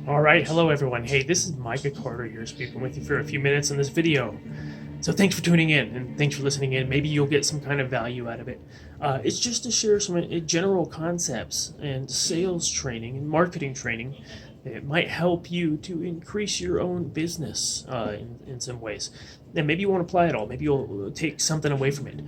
All right, hello everyone. Hey, this is Micah Carter here speaking with you for a few minutes in this video. So thanks for tuning in and thanks for listening in. Maybe you'll get some kind of value out of it. It's just to share some general concepts and sales training and marketing training that might help you to increase your own business in some ways. And maybe you won't apply it all. Maybe you'll take something away from it.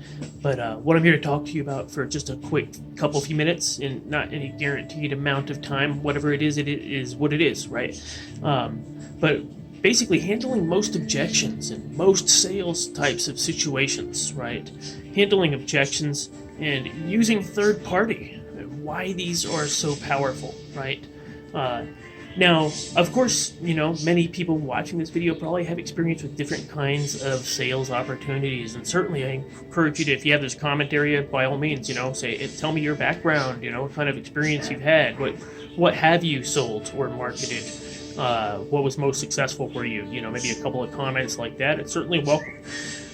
But what I'm here to talk to you about for just a quick few minutes, and not any guaranteed amount of time, whatever it is what it is, right? But basically handling most objections in most sales types of situations, right? Handling objections and using third party, why these are so powerful, right? Now, of course, many people watching this video probably have experience with different kinds of sales opportunities, and certainly I encourage you to, if you have this comment area, by all means, say, tell me your background, what kind of experience you've had, what have you sold or marketed, what was most successful for you, maybe a couple of comments like that. It's certainly welcome.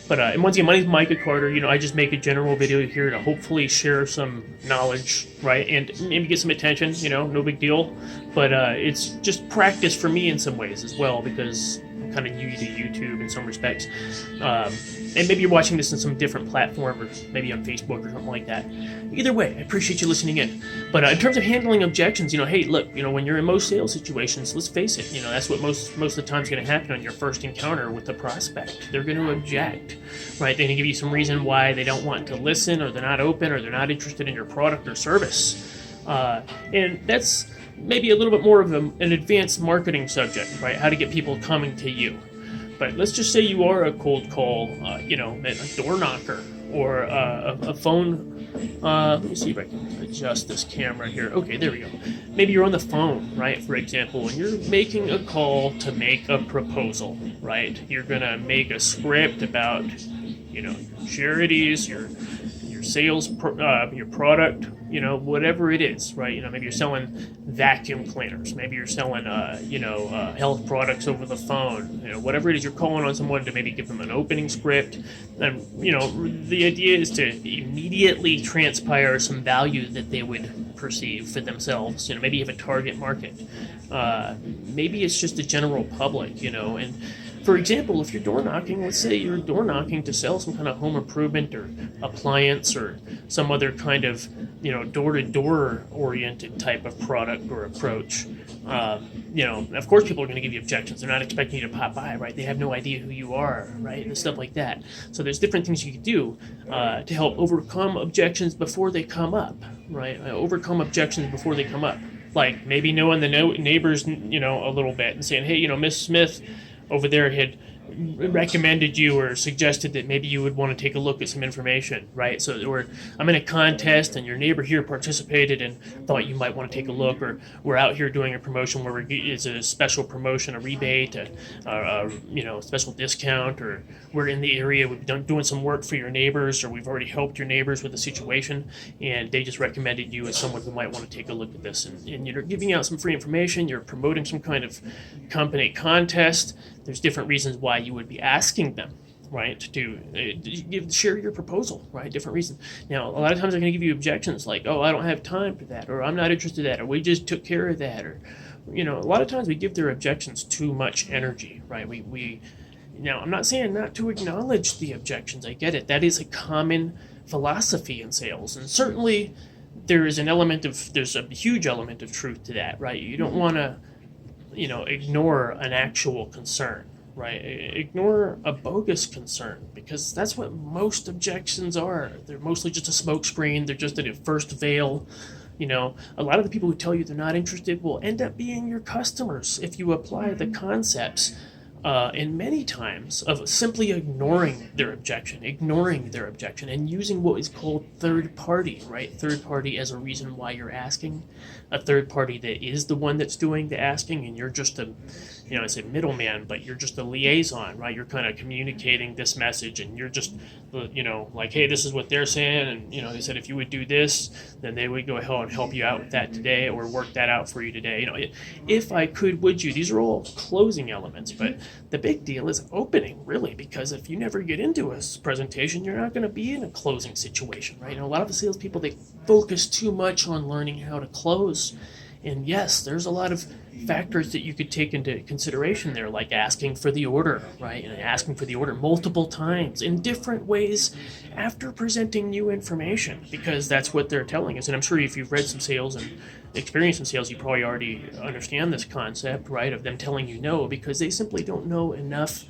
But and once again, my name is Micah Carter. I just make a general video here to hopefully share some knowledge, right, and maybe get some attention. No big deal. But it's just practice for me in some ways as well, because I'm kind of new to YouTube in some respects. And maybe you're watching this in some different platform, or maybe on Facebook or something like that. Either way, I appreciate you listening in. But in terms of handling objections, hey, look, when you're in most sales situations, let's face it, that's what most of the time is going to happen on your first encounter with the prospect. They're going to object, right? They're going to give you some reason why they don't want to listen, or they're not open, or they're not interested in your product or service. And that's maybe a little bit more of an advanced marketing subject, right? How to get people coming to you. But let's just say you are a cold call, a door knocker, or a phone. Let me see if I can adjust this camera here. Okay, there we go. Maybe you're on the phone, right? For example, and you're making a call to make a proposal, right? You're gonna make a script about, your charities, your sales, your product, whatever it is, right? Maybe you're selling vacuum cleaners, maybe you're selling, health products over the phone, whatever it is, you're calling on someone to maybe give them an opening script. And, the idea is to immediately transpire some value that they would perceive for themselves. Maybe you have a target market. Maybe it's just the general public, and for example, if you're door knocking, let's say you're door knocking to sell some kind of home improvement or appliance or some other kind of, door-to-door oriented type of product or approach. Of course people are going to give you objections. They're not expecting you to pop by, right? They have no idea who you are, right? And stuff like that. So there's different things you can do to help overcome objections before they come up, right? Overcome objections before they come up. Like maybe knowing the neighbors, a little bit and saying, hey, Miss Smith over there had recommended you or suggested that maybe you would want to take a look at some information, right? So, or I'm in a contest and your neighbor here participated and thought you might want to take a look, or we're out here doing a promotion where it's a special promotion, a rebate, a special discount, or we're in the area, we've done doing some work for your neighbors, or we've already helped your neighbors with a situation, and they just recommended you as someone who might want to take a look at this, and you're giving out some free information, you're promoting some kind of company contest. There's different reasons why you would be asking them, right, to share your proposal, right? Different reasons. Now, a lot of times they're going to give you objections like, oh, I don't have time for that, or I'm not interested in that, or we just took care of that, or, a lot of times we give their objections too much energy, right? Now, I'm not saying not to acknowledge the objections. I get it. That is a common philosophy in sales, and certainly there's a huge element of truth to that, right? You don't want to ignore an actual concern, right? Ignore a bogus concern, because that's what most objections are. They're mostly just a smokescreen. They're just a first veil. A lot of the people who tell you they're not interested will end up being your customers if you apply the concepts and many times of simply ignoring their objection, and using what is called third party, right? Third party as a reason why you're asking. A third party that is the one that's doing the asking, and you're just I say middleman, but you're just a liaison, right? You're kind of communicating this message, and you're just, like, hey, this is what they're saying, and, they said if you would do this, then they would go ahead and help you out with that today, or work that out for you today. If I could, would you? These are all closing elements, but the big deal is opening, really, because if you never get into a presentation, you're not going to be in a closing situation, right? And a lot of the salespeople, they focus too much on learning how to close. And yes, there's a lot of factors that you could take into consideration there, like asking for the order, right? And asking for the order multiple times in different ways after presenting new information, because that's what they're telling us. And I'm sure if you've read some sales and experienced some sales, you probably already understand this concept, right? Of them telling you no, because they simply don't know enough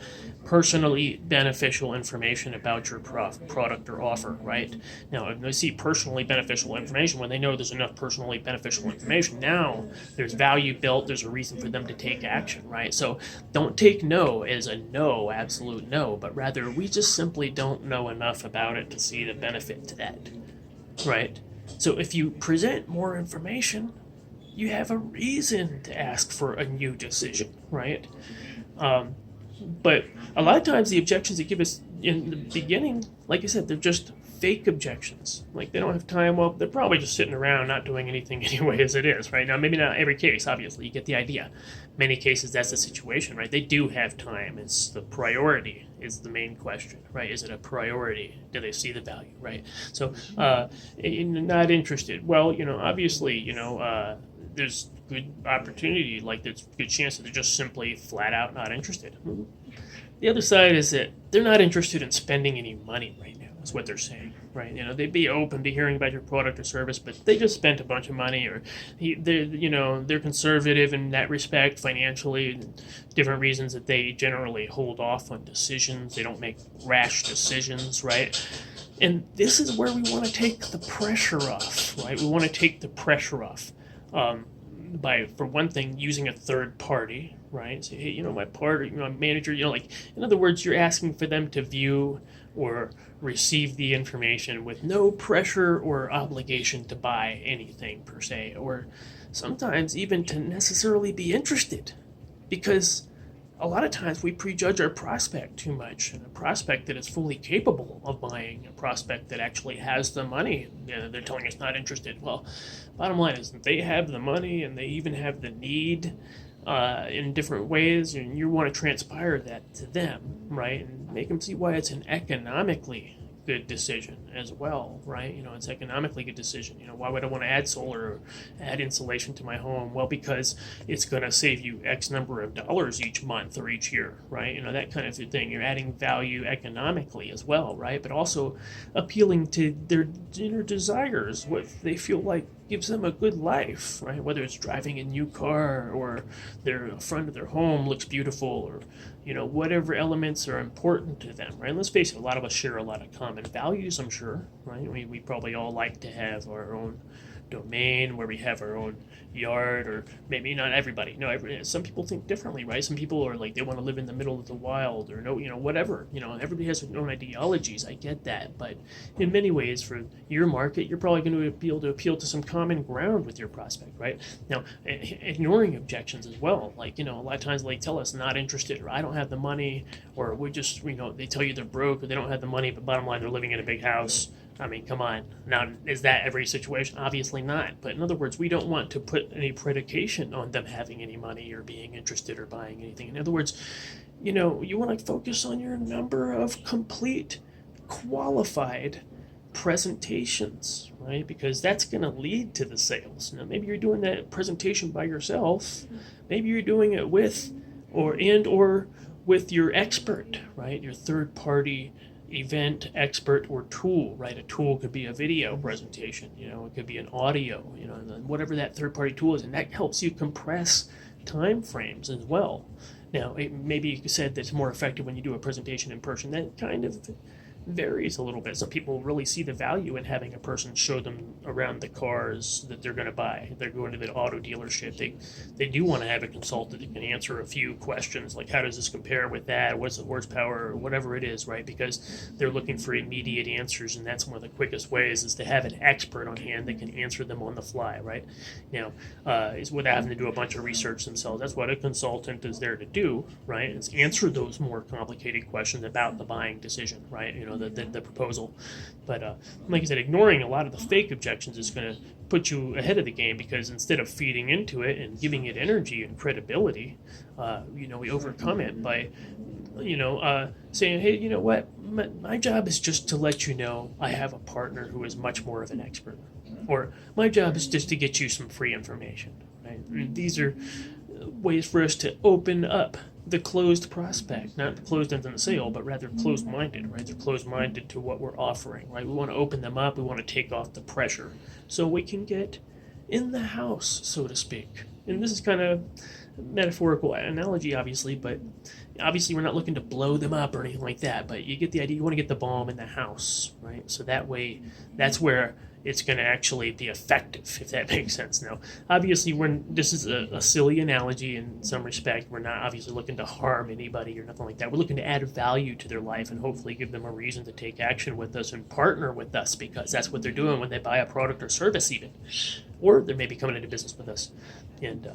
personally beneficial information about your product or offer, right? Now, if they see personally beneficial information, when they know there's enough personally beneficial information, now there's value built, there's a reason for them to take action, right? So don't take no as a no, absolute no, but rather we just simply don't know enough about it to see the benefit to that, right? So if you present more information, you have a reason to ask for a new decision, right? But a lot of times the objections they give us in the beginning, like I said, they're just fake objections. Like they don't have time. Well, they're probably just sitting around not doing anything anyway as it is, right? Now, maybe not every case, obviously. You get the idea. Many cases, that's the situation, right? They do have time. It's the priority is the main question, right? Is it a priority? Do they see the value, right? So, not interested. Well, obviously, there's good opportunity, like there's a good chance that they're just simply flat out not interested. The other side is that they're not interested in spending any money right now, is what they're saying, right? They'd be open to hearing about your product or service, but they just spent a bunch of money, or they're conservative in that respect financially, different reasons that they generally hold off on decisions. They don't make rash decisions, right? And this is where we want to take the pressure off, right? We want to take the pressure off. By, for one thing, using a third party, right? Say, hey, my manager, in other words, you're asking for them to view or receive the information with no pressure or obligation to buy anything per se, or sometimes even to necessarily be interested, because a lot of times we prejudge our prospect too much, and a prospect that is fully capable of buying, a prospect that actually has the money, they're telling us not interested. Well, bottom line is that they have the money and they even have the need in different ways, and you want to transpire that to them, right? And make them see why it's an economically good decision as well, right? It's economically good decision. Why would I want to add solar or add insulation to my home? Well, because it's going to save you X number of dollars each month or each year, right? That kind of thing. You're adding value economically as well, right? But also appealing to their inner desires, what they feel like gives them a good life, right? Whether it's driving a new car or their front of their home looks beautiful, or whatever elements are important to them, right? And let's face it, a lot of us share a lot of common values, I'm sure, right? We probably all like to have our own domain where we have our own yard, or maybe not everybody. No, some people think differently, right? Some people are like, they want to live in the middle of the wild, or whatever. Everybody has their own ideologies. I get that, but in many ways, for your market, you're probably going to be able to appeal to some common ground with your prospect, right? Now, ignoring objections as well. Like, a lot of times they tell us not interested, or I don't have the money, or we just, they tell you they're broke, or they don't have the money, but bottom line, they're living in a big house. I mean, come on. Now, is that every situation? Obviously not. But in other words, we don't want to put any predication on them having any money or being interested or buying anything. In other words, you want to focus on your number of complete, qualified presentations, right? Because that's going to lead to the sales. Now, maybe you're doing that presentation by yourself. Maybe you're doing it with or with your expert, right? Your third party event expert or tool, right? A tool could be a video presentation, it could be an audio, whatever that third party tool is, and that helps you compress time frames as well. Now, maybe you said that's more effective when you do a presentation in person. That kind of varies a little bit. Some people really see the value in having a person show them around the cars that they're going to buy. They're going to the auto dealership. They do want to have a consultant that can answer a few questions, like how does this compare with that? What's the horsepower, or whatever it is, right? Because they're looking for immediate answers, and that's one of the quickest ways is to have an expert on hand that can answer them on the fly, right? Is without having to do a bunch of research themselves. That's what a consultant is there to do, right? Is answer those more complicated questions about the buying decision, right? The proposal. But like I said, ignoring a lot of the fake objections is going to put you ahead of the game, because instead of feeding into it and giving it energy and credibility, we overcome it by, saying, hey, you know what, my job is just to let you know I have a partner who is much more of an expert, or my job is just to get you some free information, right? And these are ways for us to open up the closed prospect, not closed into the sale, but rather closed-minded, right? They're closed-minded to what we're offering, right? We want to open them up. We want to take off the pressure so we can get in the house, so to speak. And this is kind of metaphorical analogy, obviously, but obviously we're not looking to blow them up or anything like that, but you get the idea. You want to get the bomb in the house, right? So that way, that's where it's going to actually be effective, if that makes sense. Now, obviously, this is a silly analogy in some respect. We're not obviously looking to harm anybody or nothing like that. We're looking to add value to their life and hopefully give them a reason to take action with us and partner with us, because that's what they're doing when they buy a product or service even. Or they may be coming into business with us. And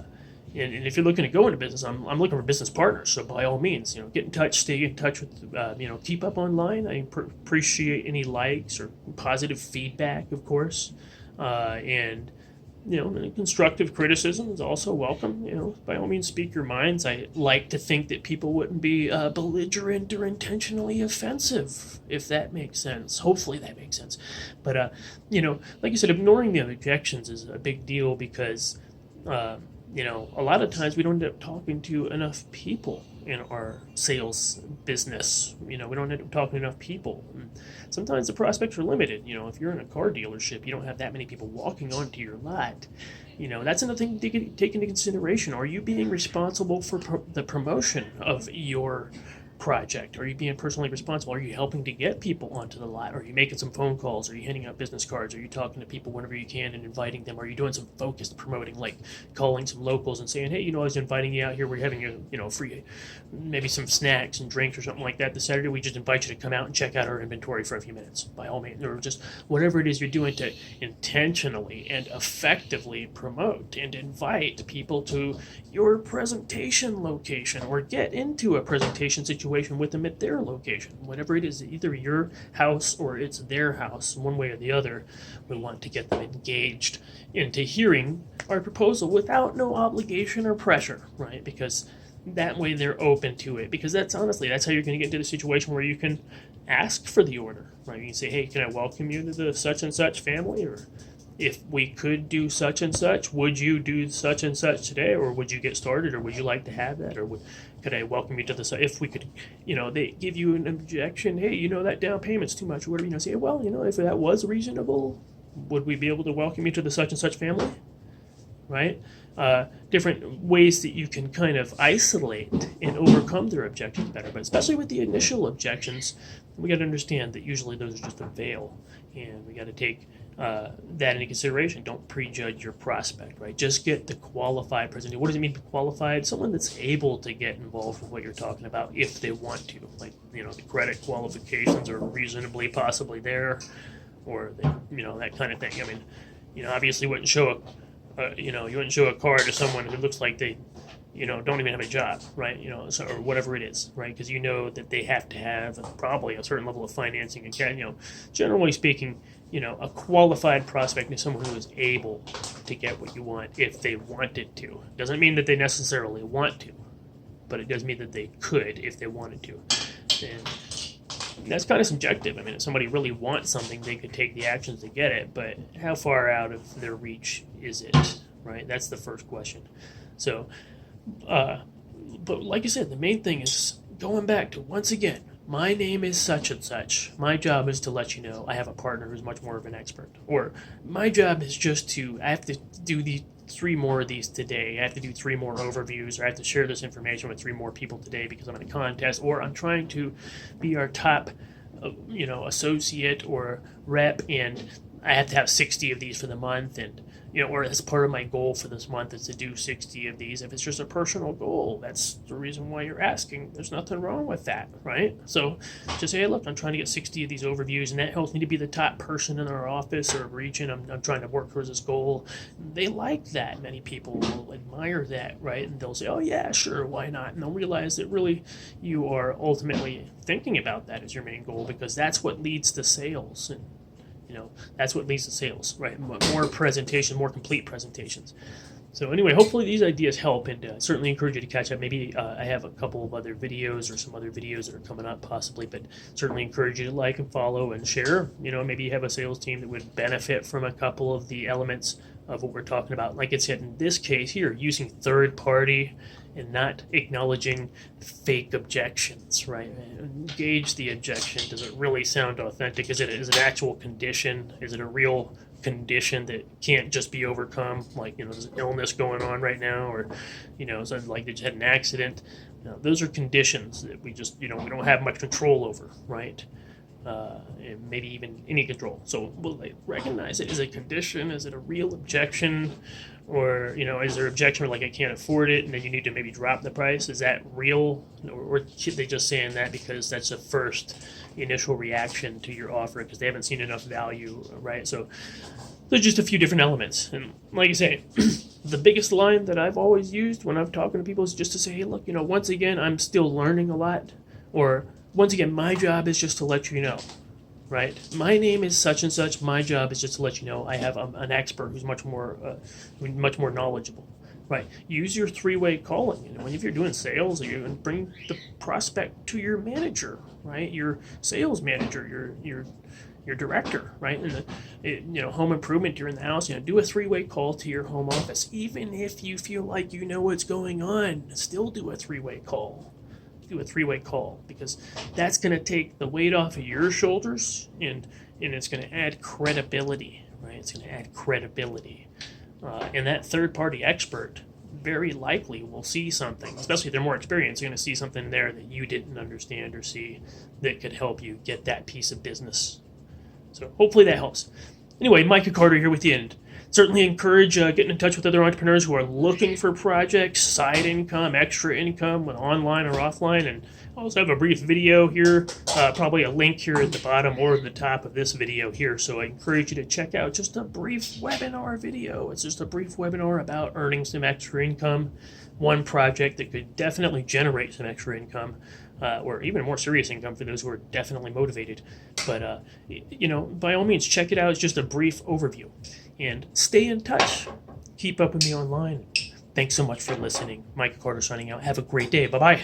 if you're looking to go into business, I'm looking for business partners. So by all means, get in touch, stay in touch with, keep up online. I appreciate any likes or positive feedback, of course, and constructive criticism is also welcome. By all means, speak your minds. I like to think that people wouldn't be belligerent or intentionally offensive, if that makes sense. Hopefully that makes sense. But like I said, ignoring the objections is a big deal because. A lot of times we don't end up talking to enough people in our sales business. We don't end up talking to enough people. And sometimes the prospects are limited. If you're in a car dealership, you don't have that many people walking onto your lot. That's another thing to take into consideration. Are you being responsible for the promotion of your project? Are you being personally responsible? Are you helping to get people onto the lot? Are you making some phone calls? Are you handing out business cards? Are you talking to people whenever you can and inviting them? Are you doing some focused promoting, like calling some locals and saying, hey, I was inviting you out here. We're having a free, maybe some snacks and drinks or something like that this Saturday. We just invite you to come out and check out our inventory for a few minutes, by all means, or just whatever it is you're doing to intentionally and effectively promote and invite people to your presentation location or get into a presentation situation with them at their location. Whatever it is, either your house or it's their house, one way or the other, we want to get them engaged into hearing our proposal without no obligation or pressure, right? Because that way they're open to it. Because that's how you're going to get into the situation where you can ask for the order, right? You can say, hey, can I welcome you to the such and such family? Or if we could do such and such, would you do such and such today? Or would you get started? Or would you like to have that? Or could I welcome you to the, if we could, they give you an objection, hey, that down payment's too much, or whatever, say, well, if that was reasonable, would we be able to welcome you to the such and such family, right? Different ways that you can kind of isolate and overcome their objections better, but especially with the initial objections, we got to understand that usually those are just a veil, and we got to take that into consideration. Don't prejudge your prospect, right? Just get the qualified presentation. What does it mean qualified? Someone that's able to get involved with what you're talking about if they want to. Like, the credit qualifications are reasonably possibly there, or that kind of thing. I mean, obviously wouldn't show you wouldn't show a car to someone who looks like they don't even have a job, right? So, or whatever it is, right? Because that they have to have probably a certain level of financing and generally speaking, a qualified prospect is someone who is able to get what you want if they wanted to. Doesn't mean that they necessarily want to, but it does mean that they could if they wanted to. And that's kind of subjective. I mean, if somebody really wants something, they could take the actions to get it, but how far out of their reach is it, right? That's the first question. So, but like I said, the main thing is going back to, once again, my name is such and such. My job is to let you know I have a partner who's much more of an expert. Or my job is just I have to do the 3 more of these today. I have to do 3 more overviews, or I have to share this information with 3 more people today because I'm in a contest, or I'm trying to be our top, associate or rep, and I have to have 60 of these for the month, and or as part of my goal for this month is to do 60 of these. If it's just a personal goal, that's the reason why you're asking. There's nothing wrong with that, right? So just say, hey, look, I'm trying to get 60 of these overviews, and that helps me to be the top person in our office or region. I'm trying to work towards this goal. They like that. Many people will admire that, right? And they'll say, oh, yeah, sure, why not? And they'll realize that really you are ultimately thinking about that as your main goal, because that's what leads to sales. And that's what leads to sales, right? More presentation, more complete presentations. So anyway, hopefully these ideas help, and certainly encourage you to catch up. Maybe I have a couple of other videos or some other videos that are coming up possibly, but certainly encourage you to like and follow and share. Maybe you have a sales team that would benefit from a couple of the elements of what we're talking about. Like it said in this case here, using third party and not acknowledging fake objections, right? Gauge the objection. Does it really sound authentic? Is it an actual condition? Is it a real condition that can't just be overcome? Like, there's an illness going on right now, or, so like they just had an accident. Those are conditions that we just, we don't have much control over, right? And maybe even any control. So will they recognize it as a condition? Is it a real objection? Or, is there an objection where, like, I can't afford it, and then you need to maybe drop the price? Is that real? Or are they just saying that because that's the first initial reaction to your offer because they haven't seen enough value, right? So there's just a few different elements. And like I say, the biggest line that I've always used when I'm talking to people is just to say, hey, look, once again, I'm still learning a lot. Or, once again, my job is just to let you know, right? My name is such and such. My job is just to let you know I have an expert who's much more knowledgeable, right? Use your three-way calling. If you're doing sales, you bring the prospect to your manager, right? Your sales manager, your director, right? And home improvement, you're in the house, do a three-way call to your home office. Even if you feel like you know what's going on, still do a three-way call. Do a three-way call, because that's going to take the weight off of your shoulders, and it's going to add credibility, right? It's going to add credibility. And that third-party expert very likely will see something, especially if they're more experienced. You're going to see something there that you didn't understand or see that could help you get that piece of business. So hopefully that helps. Anyway, Micah Carter here with you, and certainly encourage getting in touch with other entrepreneurs who are looking for projects, side income, extra income, online or offline. And I also have a brief video here, probably a link here at the bottom or at the top of this video here. So I encourage you to check out just a brief webinar video. It's just a brief webinar about earning some extra income, one project that could definitely generate some extra income. Or even more serious income for those who are definitely motivated. But, by all means, check it out. It's just a brief overview. And stay in touch. Keep up with me online. Thanks so much for listening. Mike Carter signing out. Have a great day. Bye-bye.